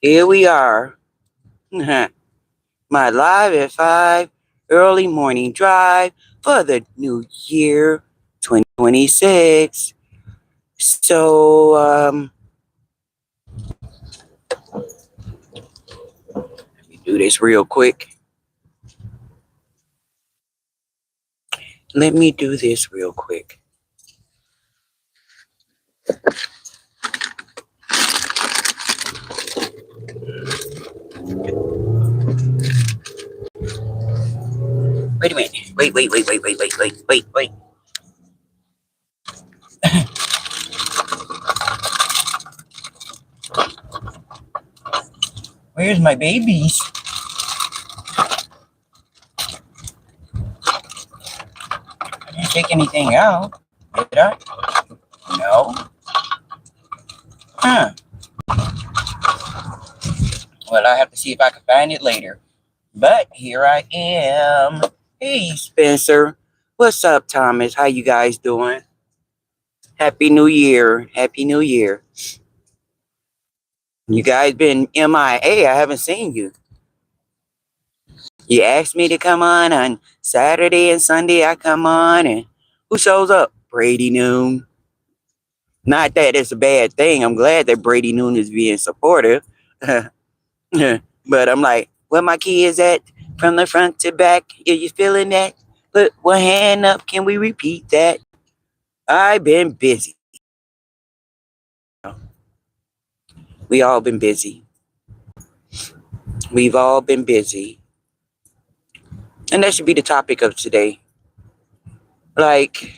Here we are. My live at 5 early morning drive for the new year 2026. So, let me do this real quick. Let me do this real quick. Wait a minute. Wait. Where's my babies? I didn't take anything out. Did I? No. Huh. Well, I have to see if I can find it later. But here I am. Hey, Spencer. What's up, Thomas? How you guys doing? Happy New Year. Happy New Year. You guys been MIA. I haven't seen you. You asked me to come on Saturday and Sunday. I come on, and who shows up? Brady Noon. Not that it's a bad thing. I'm glad that Brady Noon is being supportive. But I'm like, where my kids at? From the front to back. Are you feeling that? Put one hand up. Can we repeat that? I've been busy. We all been busy. We've all been busy. And that should be the topic of today. Like,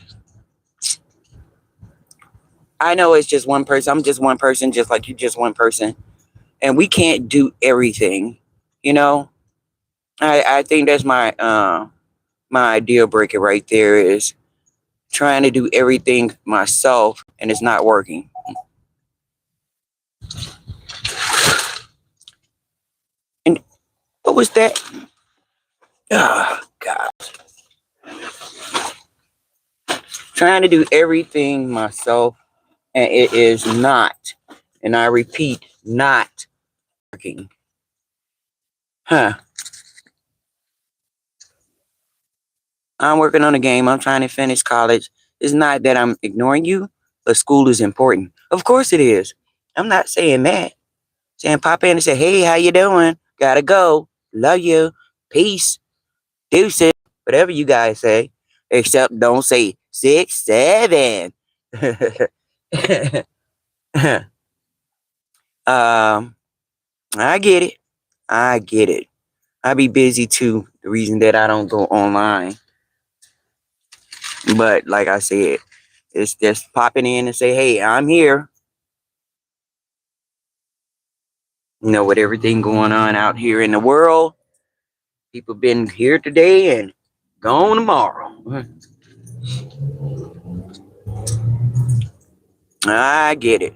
I know it's just one person. I'm just one person, just like you, just one person. And we can't do everything. You know? I think that's my deal breaker right there is trying to do everything myself and it's not working. And what was that? Oh, God. Trying to do everything myself and it is not, and I repeat, not working. Huh. I'm working on a game. I'm trying to finish college. It's not that I'm ignoring you, but school is important. Of course it is. I'm not saying that. Saying pop in and say, hey, how you doing? Gotta go. Love you. Peace. Deuces. Whatever you guys say. Except don't say 6, 7. I get it. I get it. I be busy too. The reason that I don't go online. But like I said, it's just popping in and say, hey, I'm here. You know, with everything going on out here in the world, people been here today and gone tomorrow. I get it.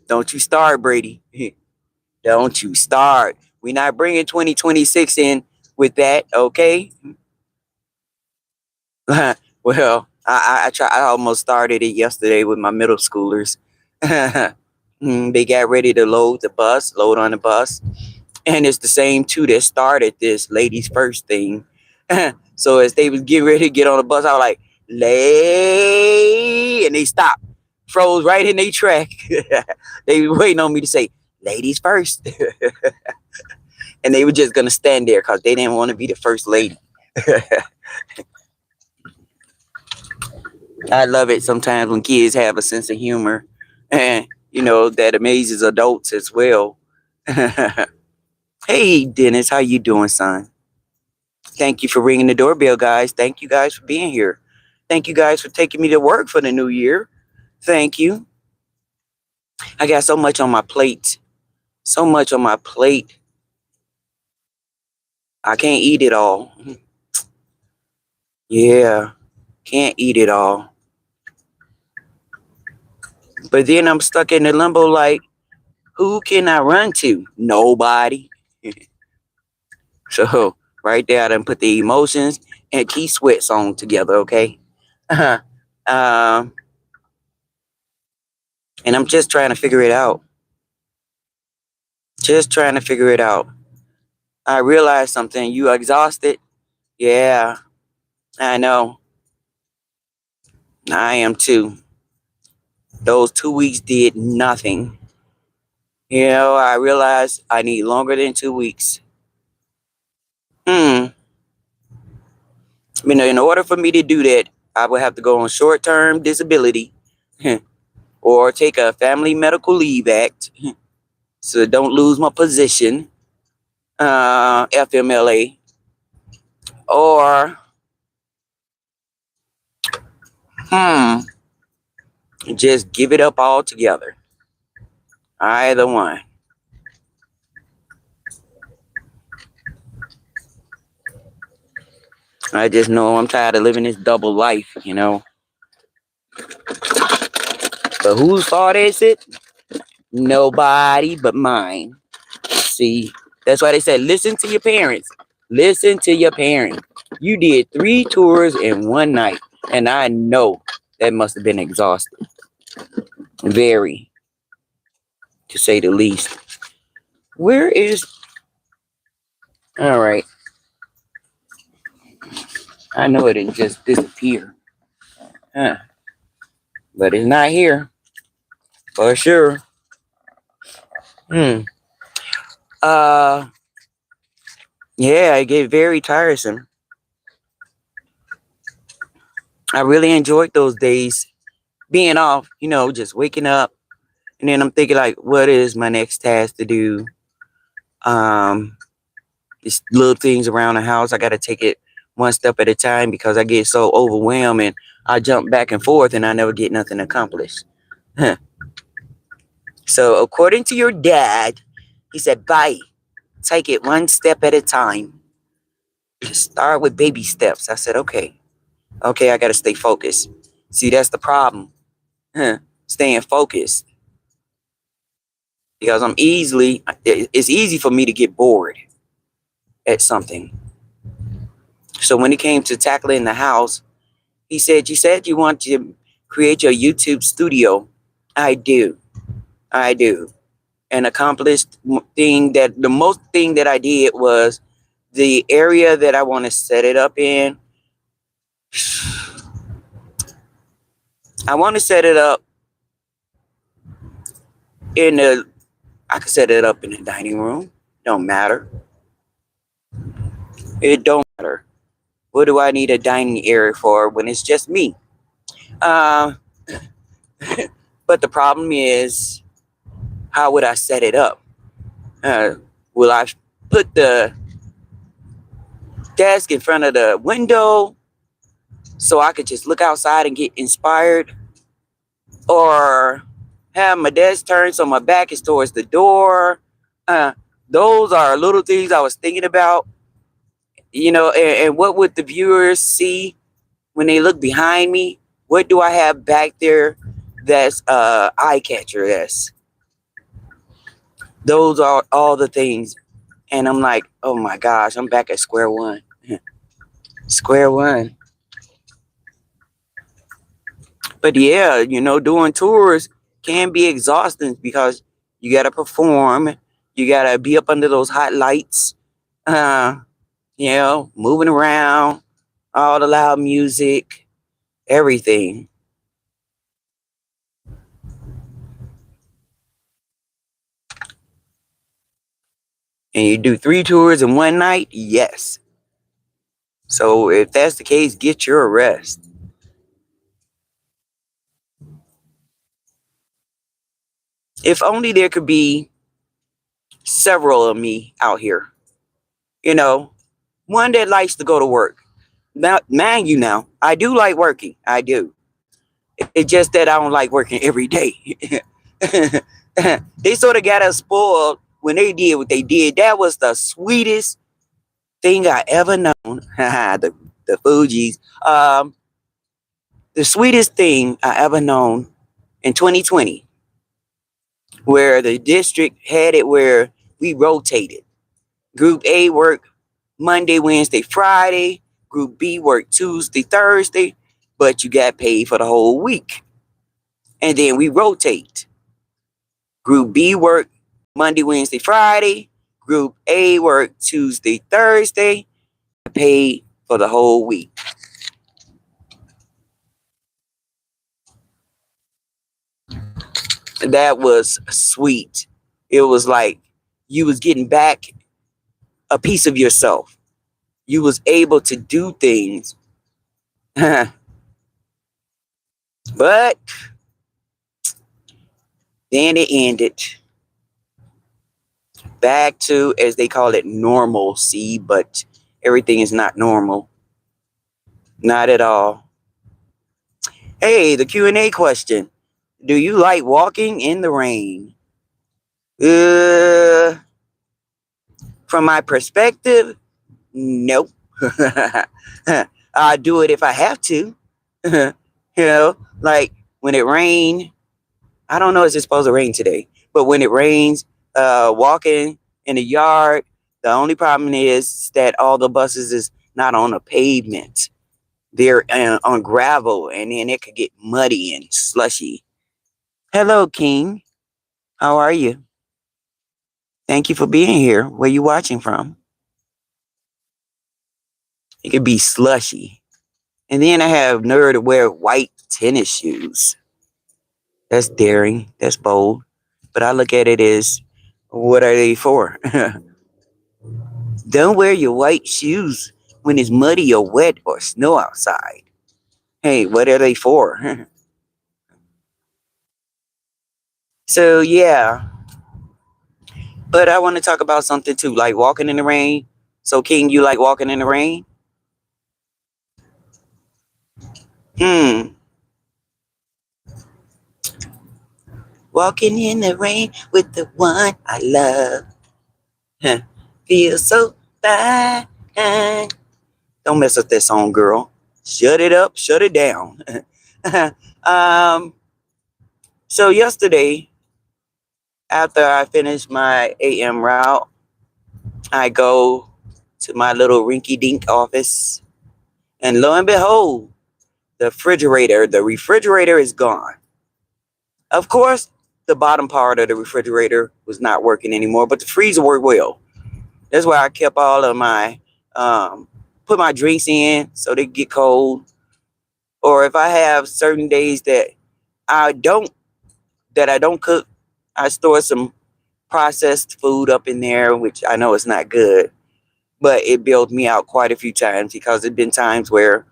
Don't you start, Brady. Don't you start. We're not bringing 2026 in with that, okay? Well, I almost started it yesterday with my middle schoolers. They got ready to load on the bus. And it's the same two that started this ladies first thing. So as they was getting ready to get on the bus, I was like, lay, and they stopped, froze right in their track. They were waiting on me to say, ladies first. And they were just gonna stand there because they didn't want to be the first lady. I love it sometimes when kids have a sense of humor, and you know that amazes adults as well. Hey Dennis, how you doing, son? Thank you for ringing the doorbell, guys. Thank you guys for being here. Thank you guys for taking me to work for the new year. Thank you. I got so much on my plate. So much on my plate. I can't eat it all. Yeah, can't eat it all. But then I'm stuck in the limbo like, who can I run to? Nobody. So right there, I done put the emotions and Key Sweat song together, okay? um, and I'm just trying to figure it out. Just trying to figure it out. I realized something. You exhausted? Yeah, I know. I am too. Those 2 weeks did nothing. I realized I need longer than 2 weeks. Hmm. In order for me to do that, I would have to go on short-term disability or take a family medical leave act so don't lose my position, FMLA, or hmm, just give it up altogether. Either one. I just know I'm tired of living this double life. But whose fault is it? Nobody but mine. See, that's why they said listen to your parents. Listen to your parents. You did 3 tours in one night, and I know that must have been exhausting. Very, to say the least. Where is... All right. I know it didn't just disappear. Huh. But it's not here. For sure. Hmm. Uh, yeah, it get very tiresome. I really enjoyed those days being off, just waking up. And then I'm thinking like, what is my next task to do? Um, just little things around the house. I got to take it one step at a time because I get so overwhelmed and I jump back and forth and I never get nothing accomplished. So according to your dad, he said, bye. Take it one step at a time. Just start with baby steps. I said, okay. Okay, I got to stay focused. See, that's the problem. Staying focused. Because it's easy for me to get bored at something. So when it came to tackling the house, he said, you said you want to create your YouTube studio. I do. I do. And accomplished the most thing that I did was the area that I want to set it up in. I want to set it up I could set it up in the dining room. Don't matter. It don't matter. What do I need a dining area for when it's just me? Uh, but the problem is, how would I set it up? Will I put the desk in front of the window so I could just look outside and get inspired? Or have my desk turned so my back is towards the door? Uh, those are little things I was thinking about. And what would the viewers see when they look behind me? What do I have back there that's eye catcher? Those are all the things. And I'm like, oh my gosh, I'm back at square one. Square one. But yeah, doing tours can be exhausting because you got to perform. You got to be up under those hot lights, moving around, all the loud music, everything. And you do 3 tours in one night? Yes. So if that's the case, get your rest. If only there could be several of me out here. One that likes to go to work. Now, mind you, now I do like working. I do. It's just that I don't like working every day. They sort of got us spoiled when they did what they did. That was the sweetest thing I ever known. the Fugees. The sweetest thing I ever known in 2020, where the district had it where we rotated. Group A worked Monday, Wednesday, Friday. Group B worked Tuesday, Thursday, but you got paid for the whole week. And then we rotate. Group B worked Monday, Wednesday, Friday. Group A worked Tuesday, Thursday. Paid for the whole week. That was sweet. It was like you was getting back a piece of yourself. You was able to do things. But then it ended. Back to, as they call it, normalcy, but everything is not normal. Not at all. Hey, the Q&A question. Do you like walking in the rain? Uh, from my perspective, nope. I'll do it if I have to. Like when it rains, I don't know if it's supposed to rain today, but when it rains, walking in the yard, the only problem is that all the buses is not on a pavement. They're on gravel, and then it could get muddy and slushy. Hello, King. How are you? Thank you for being here. Where you watching from? It could be slushy. And then I have nerd to wear white tennis shoes. That's daring. That's bold. But I look at it as, what are they for? Don't wear your white shoes when it's muddy or wet or snow outside. Hey, what are they for? So, yeah. But I want to talk about something too, like walking in the rain. So, King, you like walking in the rain? Hmm. Walking in the rain with the one I love. Huh. Feel so fine. Don't mess with that song, girl. Shut it up, shut it down. um, so yesterday, after I finished my AM route, I go to my little rinky dink office, and lo and behold, the refrigerator is gone. Of course, the bottom part of the refrigerator was not working anymore, but the freezer worked well. That's where I kept all of my, put my drinks in so they get cold. Or if I have certain days that I don't I don't cook, I store some processed food up in there, which I know is not good, but it bailed me out quite a few times because there've been times where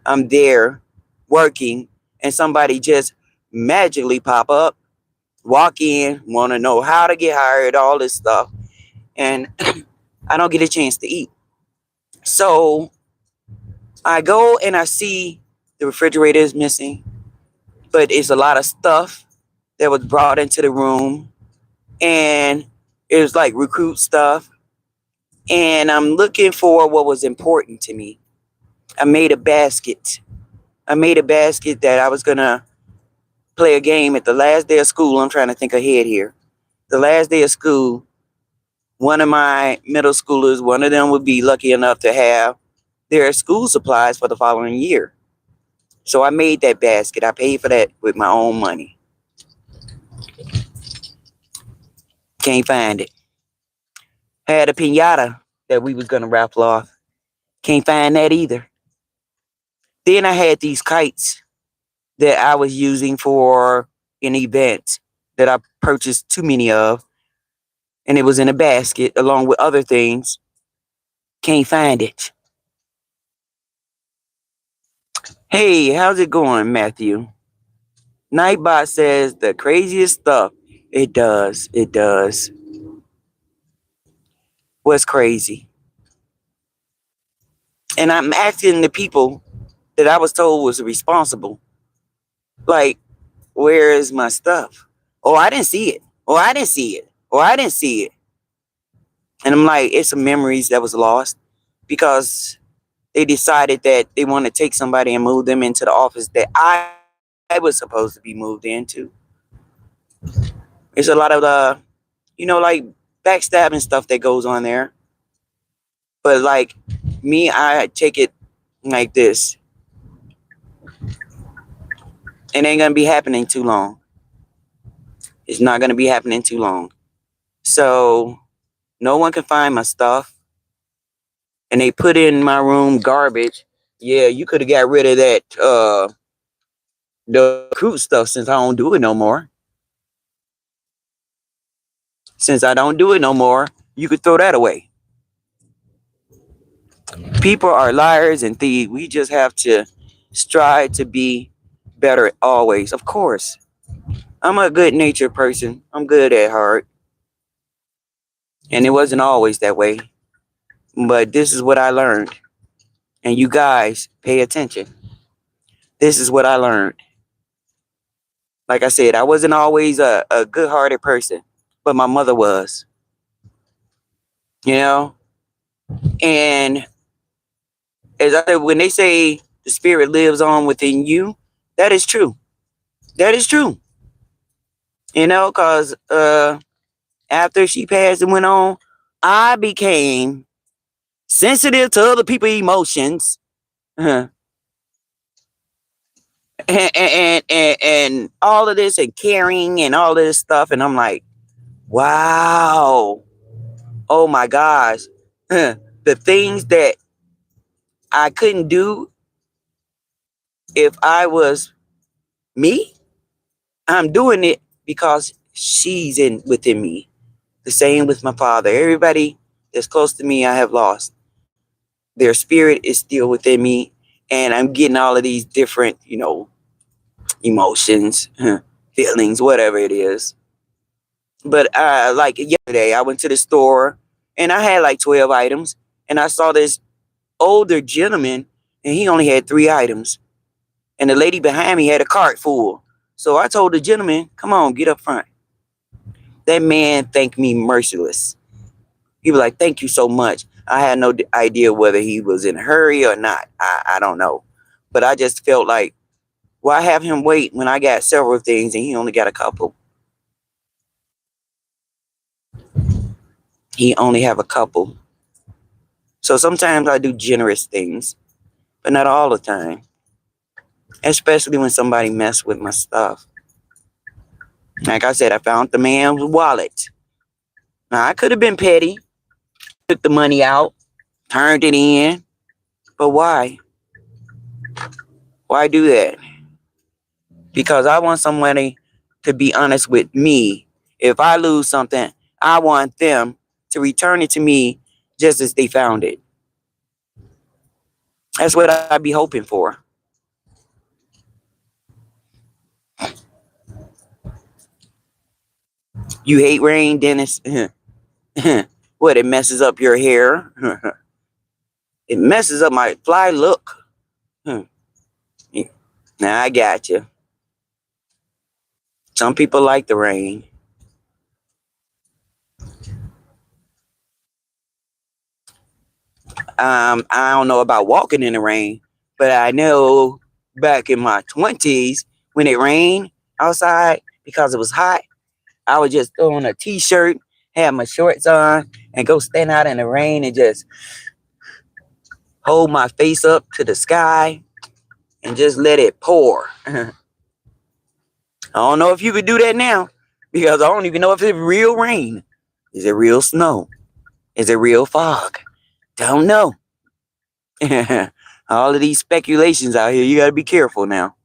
I'm there working and somebody just magically pop up, walk in, want to know how to get hired, all this stuff, and I don't get a chance to eat. So I go and I see the refrigerator is missing, but it's a lot of stuff that was brought into the room, and it was like recruit stuff. And I'm looking for what was important to me. I made a basket. I made a basket that I was gonna play a game at the last day of school. I'm trying to think ahead here. The last day of school, one of my middle schoolers, one of them would be lucky enough to have their school supplies for the following year. So I made that basket. I paid for that with my own money. Can't find it. Had a pinata that we was gonna raffle off. Can't find that either. Then I had these kites that I was using for an event that I purchased too many of, and it was in a basket along with other things. Can't find it. Hey, how's it going, Matthew? Nightbot says the craziest stuff. It does. It does. What's crazy? And I'm asking the people that I was told was responsible. Like, where is my stuff? Oh, I didn't see it. Oh, I didn't see it. Oh, I didn't see it. And I'm like, it's some memories that was lost because they decided that they want to take somebody and move them into the office that I was supposed to be moved into. There's a lot of like backstabbing stuff that goes on there. But like me, I take it like this. It ain't gonna be happening too long. It's not gonna be happening too long. So no one can find my stuff. And they put in my room garbage. Yeah, you could have got rid of that the crude stuff since I don't do it no more. Since I don't do it no more, you could throw that away. People are liars and thieves. We just have to strive to be better always. Of course. I'm a good natured person. I'm good at heart. And it wasn't always that way. But this is what I learned. And you guys pay attention. This is what I learned. Like I said, I wasn't always a good hearted person, but my mother was, you know? And as I said, when they say the spirit lives on within you, that is true. That is true. You know, because after she passed and went on, I became sensitive to other people's emotions. and, and all of this and caring and all of this stuff. And I'm like, wow. Oh my gosh. The things that I couldn't do if I was me, I'm doing it because she's in within me. The same with my father. Everybody that's close to me, I have lost. Their spirit is still within me, and I'm getting all of these different, emotions, feelings, whatever it is. But like yesterday, I went to the store and I had like 12 items, and I saw this older gentleman, and he only had 3 items, and the lady behind me had a cart full. So I told the gentleman, "Come on, get up front." That man thanked me merciless. He was like, "Thank you so much." I had no idea whether he was in a hurry or not. I don't know. But I just felt like, why have him wait when I got several things and he only got a couple? He only have a couple. So sometimes I do generous things, but not all the time. Especially when somebody mess with my stuff. Like I said, I found the man's wallet. Now I could have been petty, took the money out, turned it in. But why? Why do that? Because I want somebody to be honest with me. If I lose something, I want them to return it to me just as they found it. That's what I'd be hoping for. You hate rain, Dennis? What, it messes up your hair? It messes up my fly look. Now I got you. Some people like the rain. I don't know about walking in the rain, but I know back in my 20s when it rained outside because it was hot, I would just throw on a t-shirt, have my shorts on, and go stand out in the rain and just hold my face up to the sky and just let it pour. I don't know if you could do that now because I don't even know if it's real rain. Is it real snow? Is it real fog? Don't know. All of these speculations out here, you gotta be careful now.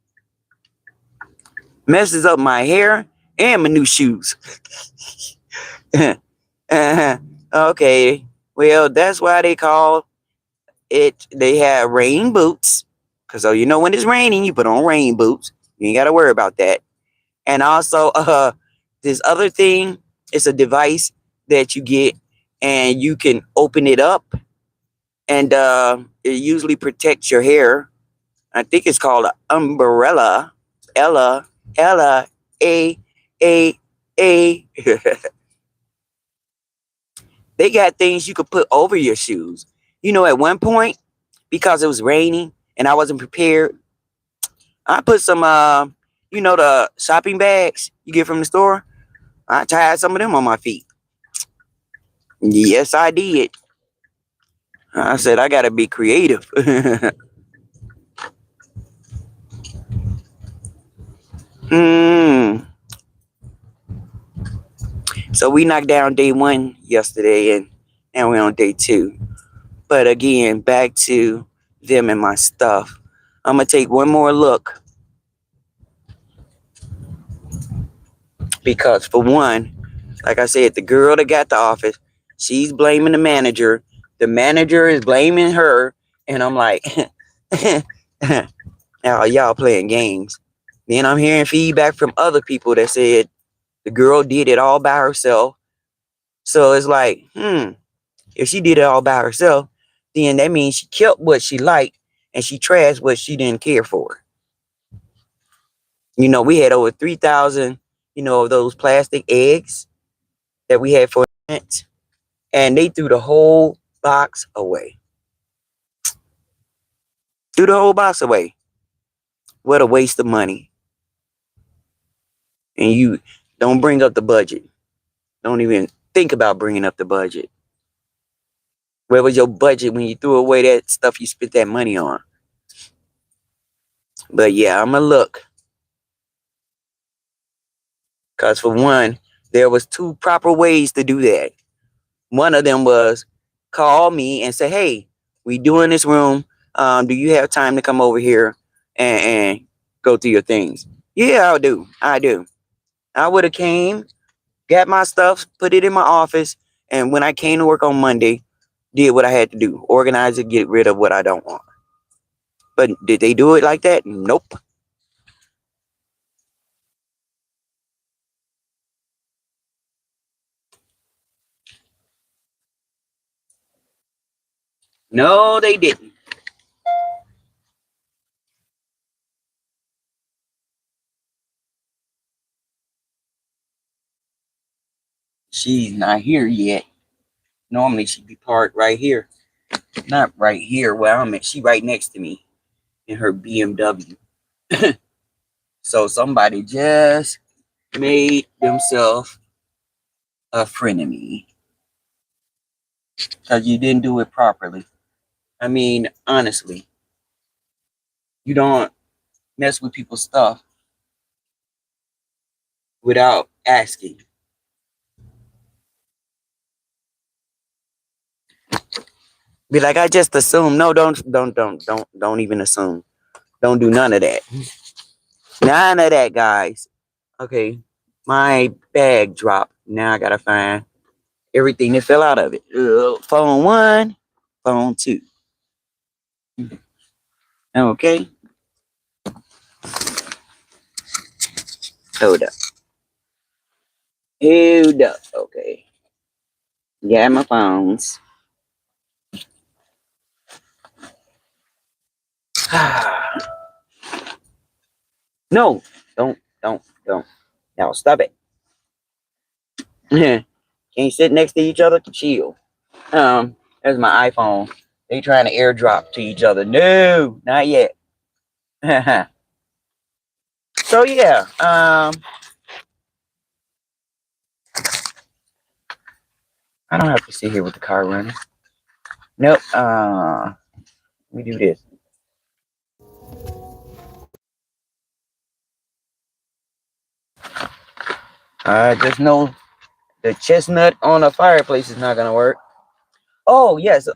Messes up my hair and my new shoes. Okay, well, that's why they call it, they have rain boots. Because so you know when it's raining, you put on rain boots. You ain't gotta worry about that. And also, this other thing, it's a device that you get and you can open it up, and it usually protects your hair. I think it's called an umbrella. Ella, a. They got things you could put over your shoes. At one point, because it was raining and I wasn't prepared, I put some, the shopping bags you get from the store. I tied some of them on my feet. Yes, I did. I said, I gotta be creative. mm. So we knocked down day 1 yesterday, and now we're on day 2. But again, back to them and my stuff. I'm gonna take one more look because, for one, like I said, the girl that got the office, she's blaming the manager. The manager is blaming her, and I'm like, now y'all playing games. Then I'm hearing feedback from other people that said the girl did it all by herself. So it's like, if she did it all by herself, then that means she kept what she liked and she trashed what she didn't care for. We had over 3,000, of those plastic eggs that we had for events, and they threw the whole box away. Threw the whole box away. What a waste of money. And you don't bring up the budget. Don't even think about bringing up the budget. Where was your budget when you threw away that stuff you spent that money on? But yeah, I'm going to look. Because for one, there was 2 proper ways to do that. One of them was call me and say, hey, we doing this room. Do you have time to come over here and go through your things? Yeah, I do. I would have came, got my stuff, put it in my office, and when I came to work on Monday, did what I had to do. Organize it, get rid of what I don't want. But did they do it like that? Nope. No, they didn't. She's not here yet. Normally she'd be parked right here. Not right here where I'm at. She right next to me in her BMW. So somebody just made themselves a frenemy because you didn't do it properly. I mean, honestly, you don't mess with people's stuff without asking. Be like, I just assume. No, don't even assume. Don't do none of that. None of that, guys. Okay, my bag dropped. Now I gotta find everything that fell out of it. Phone 1, phone 2. Okay, hold up. Hold up. Okay, yeah, my phones. No, don't. Now stop it. Can't sit next to each other to chill. There's my iPhone. They trying to airdrop to each other. No, not yet. So yeah, I don't have to sit here with the car running. Nope. Let me do this. I just know the chestnut on a fireplace is not gonna work. Oh yes.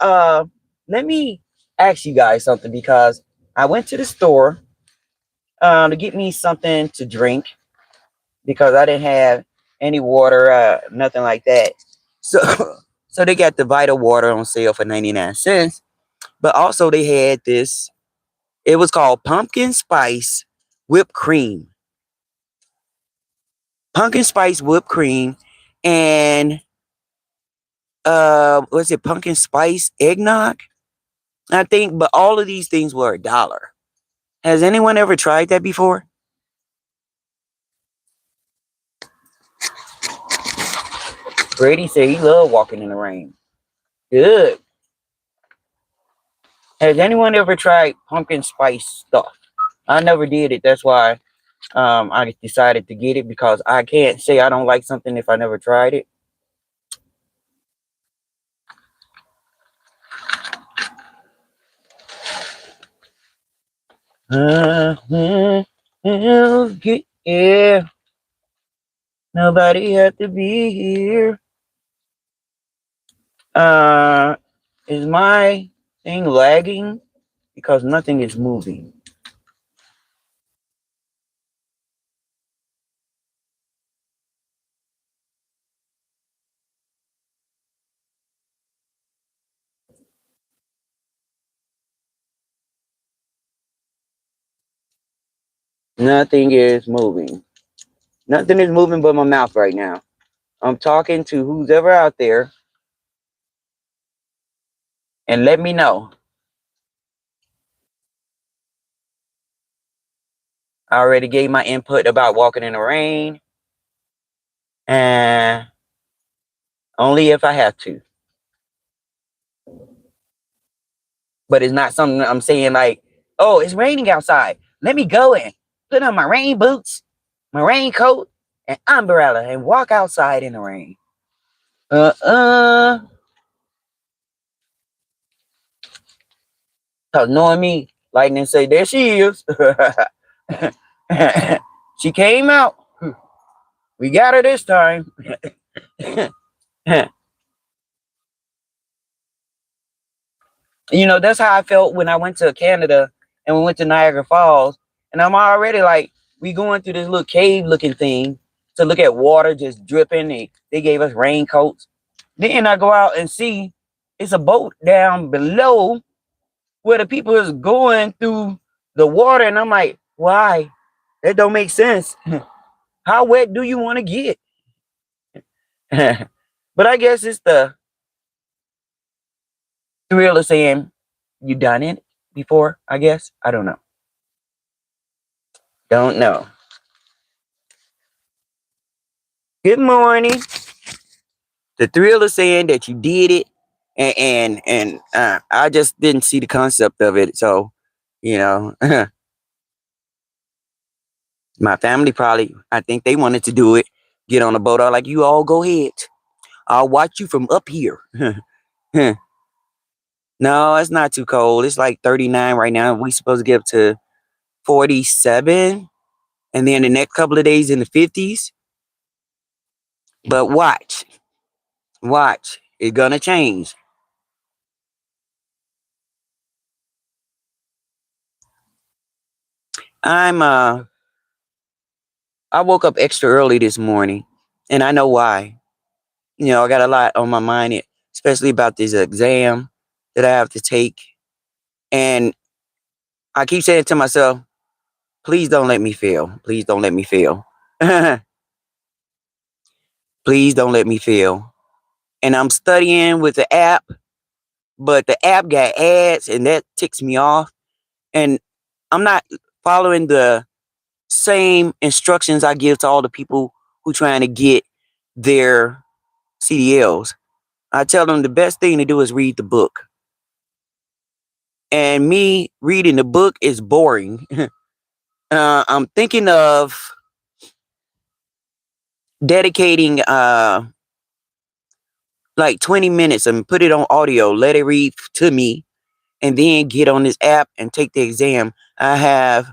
Let me ask you guys something because I went to the store to get me something to drink because I didn't have any water, nothing like that. So, so they got the Vital Water on sale for 99 cents. But also they had this. It was called pumpkin spice whipped cream. Pumpkin spice whipped cream, and was it pumpkin spice eggnog? I think, but all of these things were $1. Has anyone ever tried that before? Brady said he loved walking in the rain. Good. Has anyone ever tried pumpkin spice stuff? I never did it. That's why I decided to get it because I can't say I don't like something if I never tried it. Yeah. Nobody had to be here. Uh, is my thing lagging? Because nothing is moving. Nothing is moving. Nothing is moving but my mouth right now. I'm talking to who's ever out there and let me know. I already gave my input about walking in the rain and only if I have to. But it's not something that I'm saying like, oh, it's raining outside. Let me go and put on my rain boots, my raincoat, and umbrella and walk outside in the rain. Uh-uh. Cause knowing me, Lightning say, there she is. She came out. We got her this time. That's how I felt when I went to Canada and we went to Niagara Falls. And I'm already like, we going through this little cave looking thing to look at water just dripping. They gave us raincoats. Then I go out and see it's a boat down below where the people is going through the water. And I'm like, why? That don't make sense. How wet do you want to get? But I guess it's the thrill of saying you done it before, I guess. I don't know. Don't know. Good morning. The thrill of saying that you did it, and I just didn't see the concept of it. So, you know, my family probably, I think they wanted to do it. Get on a boat. I like, you all go ahead. I'll watch you from up here. No, it's not too cold. It's like 39 right now. We supposed to get up to 47, and then the next couple of days in the 50s. But watch. It's gonna change. I'm I woke up extra early this morning, and I know why. I got a lot on my mind, especially about this exam that I have to take. And I keep saying to myself, please don't let me fail. Please don't let me fail. Please don't let me fail. And I'm studying with the app, but the app got ads, and that ticks me off. And I'm not following the same instructions I give to all the people who trying to get their CDLs. I tell them the best thing to do is read the book. And me reading the book is boring. I'm thinking of dedicating like 20 minutes and put it on audio, let it read to me, and then get on this app and take the exam. I have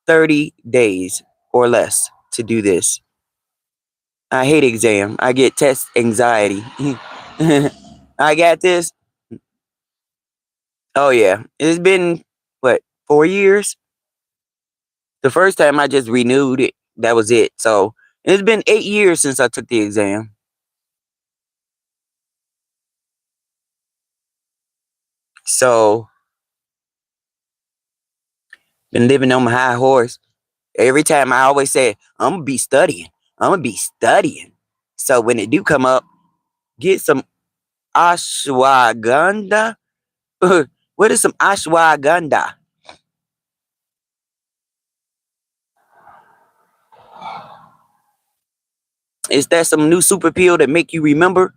30 days or less to do this. I hate exam. I get test anxiety. I got this. Oh yeah. It's been what, 4 years? The first time I just renewed it. That was it. So it's been 8 years since I took the exam. So been living on my high horse. Every time I always say, I'm gonna be studying. I'm gonna be studying. So when it do come up, get some ashwagandha. What is some ashwagandha? Is that some new super pill that make you remember?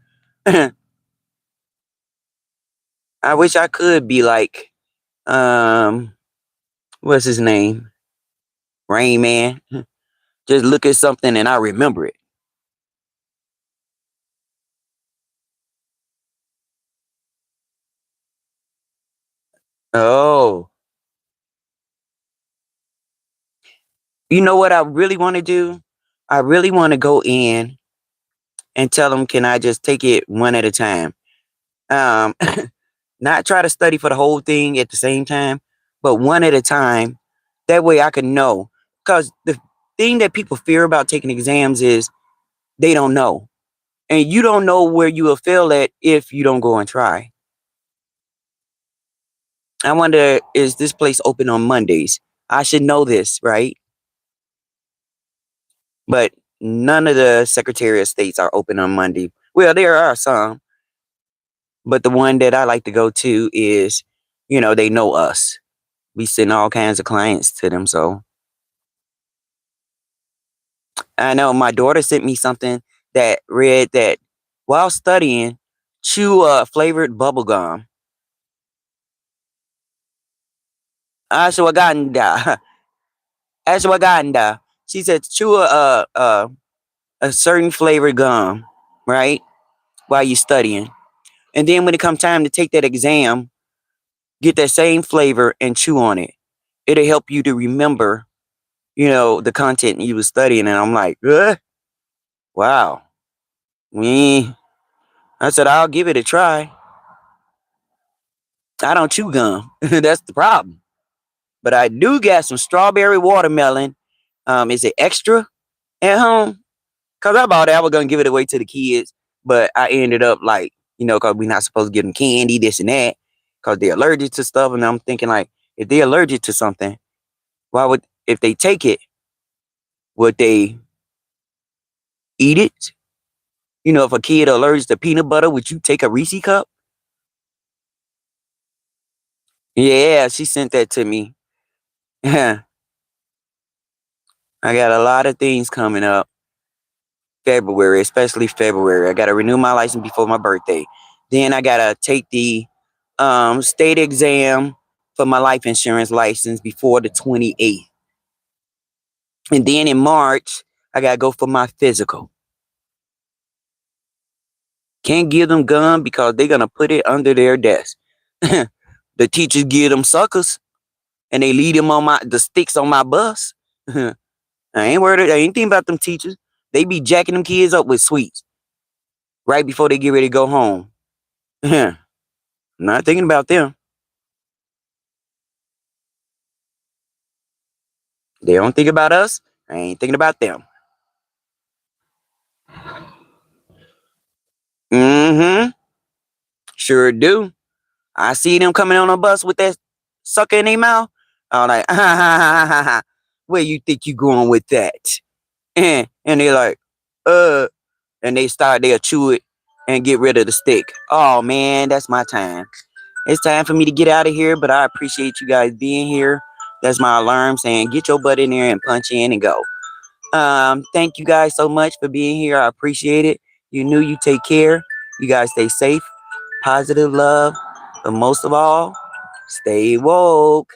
I wish I could be like, um, what's his name? Rain Man. Just look at something and I remember it. Oh, you know what I really want to do? I really want to go in and tell them, can I just take it one at a time? Um, not try to study for the whole thing at the same time, but one at a time. That way I can know. Because the thing that people fear about taking exams is they don't know. And you don't know where you will fail at if you don't go and try. I wonder, is this place open on Mondays? I should know this, right? But none of the Secretary of States are open on Monday. Well, there are some, but the one that I like to go to is, they know us. We send all kinds of clients to them. So I know my daughter sent me something that read that while studying, chew flavored bubble gum. Ashwagandha. Ashwagandha. She said chew a certain flavored gum, right? While you're studying. And then when it comes time to take that exam, get that same flavor and chew on it. It'll help you to remember, the content you was studying. And I'm like, wow. Me. I said, I'll give it a try. I don't chew gum. That's the problem. But I do got some strawberry watermelon. Is it extra at home? Cause I bought it. I was gonna give it away to the kids, but I ended up like, cause we're not supposed to give them candy, this and that, cause they're allergic to stuff. And I'm thinking like, if they're allergic to something, if they take it, would they eat it? If a kid allergic to peanut butter, would you take a Reese cup? Yeah, she sent that to me. I got a lot of things coming up. February, especially February. I gotta renew my license before my birthday. Then I gotta take the state exam for my life insurance license before the 28th. And then in March, I gotta go for my physical. Can't give them gum because they're gonna put it under their desk. The teachers give them suckers and they leave them on the sticks on my bus. I ain't worried. I ain't thinking about them teachers. They be jacking them kids up with sweets right before they get ready to go home. Not thinking about them. They don't think about us. I ain't thinking about them. Mm-hmm. Sure do. I see them coming on a bus with that sucker in their mouth. I'm like, where you think you going with that? And they're like, and they'll chew it and get rid of the stick. Oh man, that's my time. It's time for me to get out of here, but I appreciate you guys being here. That's my alarm saying, get your butt in there and punch in and go. Thank you guys so much for being here. I appreciate it. You take care. You guys stay safe, positive love, but most of all, stay woke.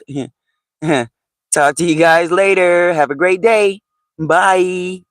Talk to you guys later. Have a great day. Bye.